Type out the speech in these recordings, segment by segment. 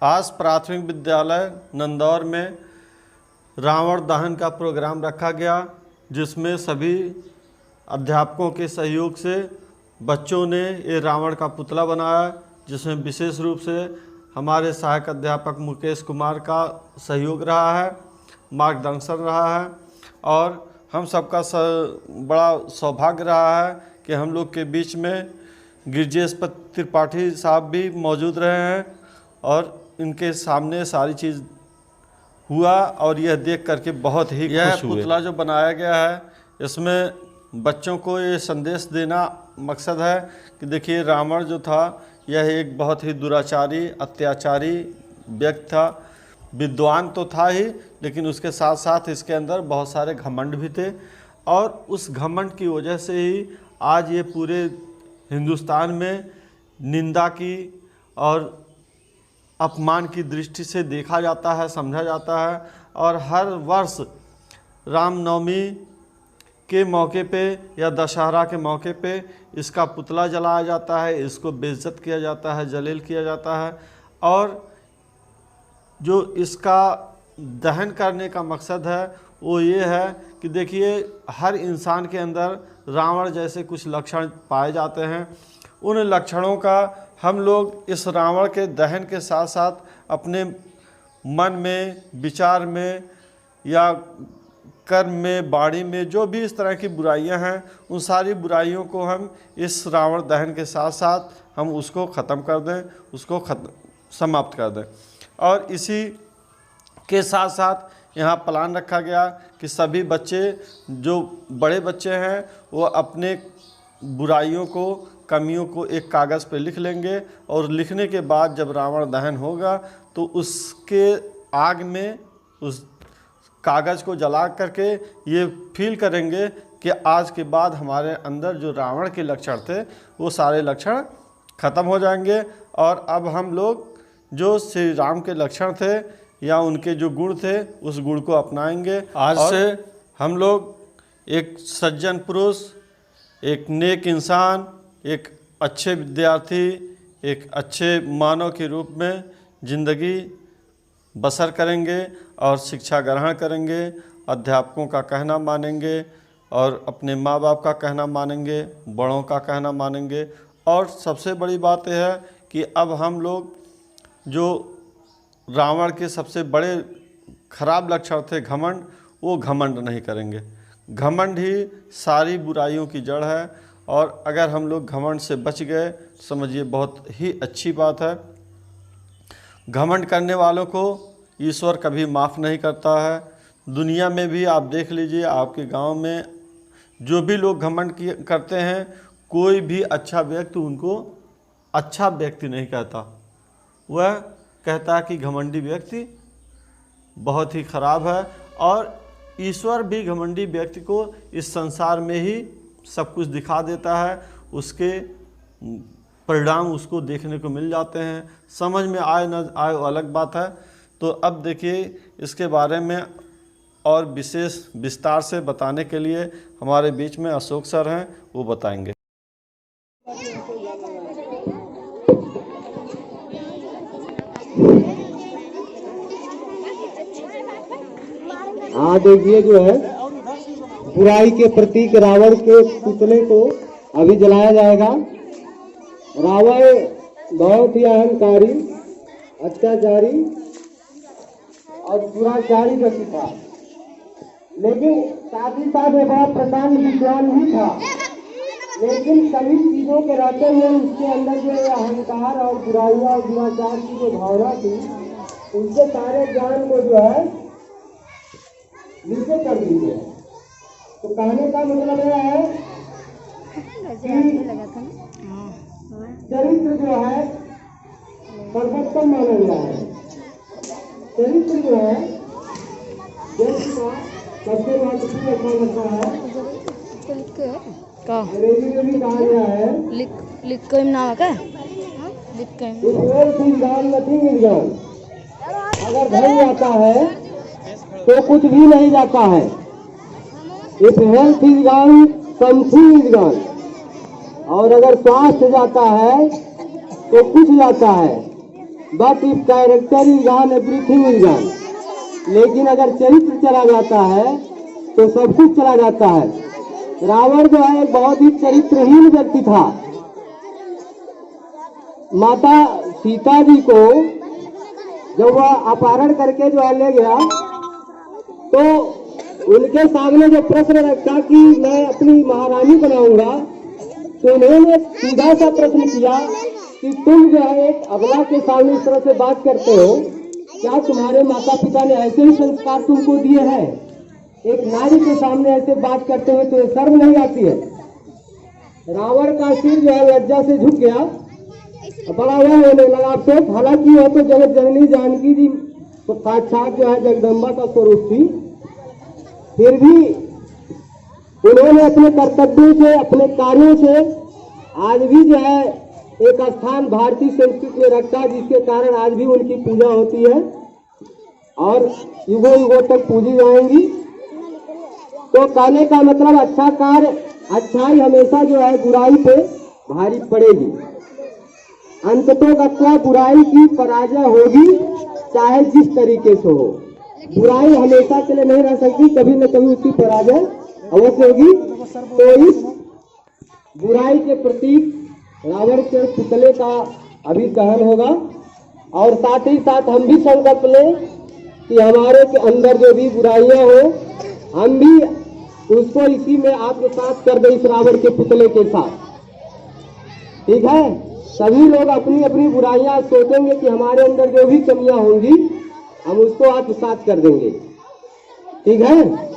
आज प्राथमिक विद्यालय नंदौर में रावण दहन का प्रोग्राम रखा गया, जिसमें सभी अध्यापकों के सहयोग से बच्चों ने ये रावण का पुतला बनाया, जिसमें विशेष रूप से हमारे सहायक अध्यापक मुकेश कुमार का सहयोग रहा है, मार्गदर्शन रहा है। और हम सबका बड़ा सौभाग्य रहा है कि हम लोग के बीच में गिरिजेश त्रिपाठी साहब भी मौजूद रहे हैं और इनके सामने सारी चीज़ हुआ और यह देख करके बहुत ही खुश हुए। पुतला जो बनाया गया है, इसमें बच्चों को ये संदेश देना मकसद है कि देखिए, रावण जो था यह एक बहुत ही दुराचारी, अत्याचारी व्यक्ति था। विद्वान तो था ही, लेकिन उसके साथ साथ इसके अंदर बहुत सारे घमंड भी थे और उस घमंड की वजह से ही आज ये पूरे हिंदुस्तान में निंदा की और अपमान की दृष्टि से देखा जाता है, समझा जाता है। और हर वर्ष रामनवमी के मौके पे या दशहरा के मौके पे इसका पुतला जलाया जाता है, इसको बेइज्जत किया जाता है, जलील किया जाता है। और जो इसका दहन करने का मकसद है वो ये है कि देखिए, हर इंसान के अंदर रावण जैसे कुछ लक्षण पाए जाते हैं। उन लक्षणों का हम लोग इस रावण के दहन के साथ साथ अपने मन में, विचार में या कर्म में, बाणी में जो भी इस तरह की बुराइयां हैं, उन सारी बुराइयों को हम इस रावण दहन के साथ साथ हम उसको ख़त्म कर दें, उसको समाप्त कर दें। और इसी के साथ साथ यहाँ प्लान रखा गया कि सभी बच्चे, जो बड़े बच्चे हैं, वो अपने बुराइयों को, कमियों को एक कागज़ पे लिख लेंगे और लिखने के बाद जब रावण दहन होगा तो उसके आग में उस कागज़ को जला करके ये फील करेंगे कि आज के बाद हमारे अंदर जो रावण के लक्षण थे वो सारे लक्षण ख़त्म हो जाएंगे और अब हम लोग जो श्री राम के लक्षण थे या उनके जो गुण थे उस गुण को अपनाएंगे। आज से हम लोग एक सज्जन पुरुष, एक नेक इंसान, एक अच्छे विद्यार्थी, एक अच्छे मानव के रूप में ज़िंदगी बसर करेंगे और शिक्षा ग्रहण करेंगे, अध्यापकों का कहना मानेंगे और अपने माँ बाप का कहना मानेंगे, बड़ों का कहना मानेंगे। और सबसे बड़ी बात यह है कि अब हम लोग जो रावण के सबसे बड़े खराब लक्षण थे, घमंड, वो घमंड नहीं करेंगे। घमंड ही सारी बुराइयों की जड़ है और अगर हम लोग घमंड से बच गए समझिए बहुत ही अच्छी बात है। घमंड करने वालों को ईश्वर कभी माफ़ नहीं करता है। दुनिया में भी आप देख लीजिए, आपके गांव में जो भी लोग घमंड करते हैं, कोई भी अच्छा व्यक्ति उनको अच्छा व्यक्ति नहीं कहता। वह कहता है कि घमंडी व्यक्ति बहुत ही खराब है। और ईश्वर भी घमंडी व्यक्ति को इस संसार में ही सब कुछ दिखा देता है, उसके परिणाम उसको देखने को मिल जाते हैं। समझ में आए न आए वो अलग बात है। तो अब देखिए, इसके बारे में और विशेष विस्तार से बताने के लिए हमारे बीच में अशोक सर हैं, वो बताएंगे। हाँ, देखिए जो है बुराई के प्रतीक रावण के पुतले को अभी जलाया जाएगा। रावण बहुत ही अहंकारी, अत्याचारी और दुराचारी व्यक्ति था, लेकिन साथ ही साथ एक बड़ा प्रकांड विद्वान भी था। लेकिन सभी चीजों के रहते हुए उसके अंदर जो अहंकार और बुराइयां और दुराचार की जो भावना थी, उनके सारे ज्ञान को जो है नीचे कर दीजिए। तो कहने का मतलब यह है कि चरित्र जो है सर्वोत्तम माना गया है। चरित्र जो है व्यक्ति का सबसे महत्वपूर्ण स्थान रखा है। अंग्रेजी में भी कहा गया है, लिख को नाम का लिख को अगर धन जाता है तो कुछ भी नहीं जाता है। If health is gone something is gone. और अगर स्वास्थ्य जाता है तो कुछ जाता है, but if character is gone everything is gone. लेकिन अगर चरित्र चला जाता है तो सब कुछ चला जाता है। रावण जो है एक बहुत ही चरित्रहीन व्यक्ति था। माता सीता जी को जब वह अपहरण करके जो है ले गया तो उनके सामने जो प्रश्न रखा कि मैं अपनी महारानी बनाऊंगा, तो उन्होंने सीधा सा प्रश्न किया कि तुम जो है एक अबला के सामने इस तरह से बात करते हो, क्या तुम्हारे माता पिता ने ऐसे ही संस्कार तुमको दिए हैं? एक नारी के सामने ऐसे बात करते हुए तो शर्म नहीं आती है? रावण का सिर जो है लज्जा से झुक गया, बड़ा हुआ होने लगा अफसोस। हालांकि वह तो जगत जननी जानकी जी तो साक्षात जो है जगदम्बा का स्वरूप थी, फिर भी उन्होंने अपने कर्तव्यों से, अपने कार्यों से आज भी जो है एक स्थान भारतीय संस्कृति में रखा, जिसके कारण आज भी उनकी पूजा होती है और युगों युगों तक पूजी जाएंगी। तो कहने का मतलब अच्छा कार्य, अच्छाई हमेशा जो है बुराई पे भारी पड़ेगी। अंततोगत्वा बुराई की पराजय होगी, चाहे जिस तरीके से हो। बुराई हमेशा के लिए नहीं रह सकती, कभी न कभी उसकी पराजय अवश्य होगी। तो इस बुराई के प्रतीक रावण के पुतले का अभी दहन होगा और साथ ही साथ हम भी संकल्प लें कि हमारे के अंदर जो भी बुराइयां हो, हम भी उसको इसी में आत्मसात कर दें, इस रावण के पुतले के साथ। ठीक है, सभी लोग अपनी अपनी बुराइयां सोचेंगे कि हमारे अंदर जो भी कमियां होंगी हम उसको आत्मसात कर देंगे। ठीक है,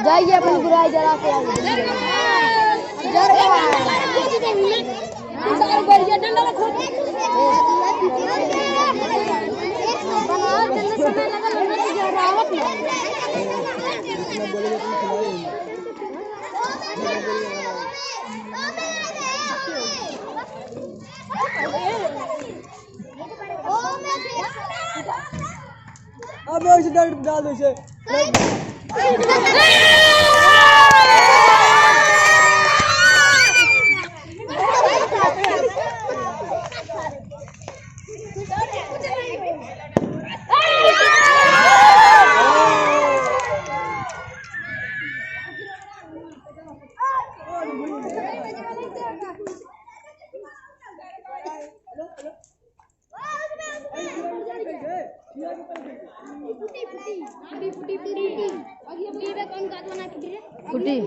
जाइए अपनी बुराई जरा के अब डाल दो। फुटी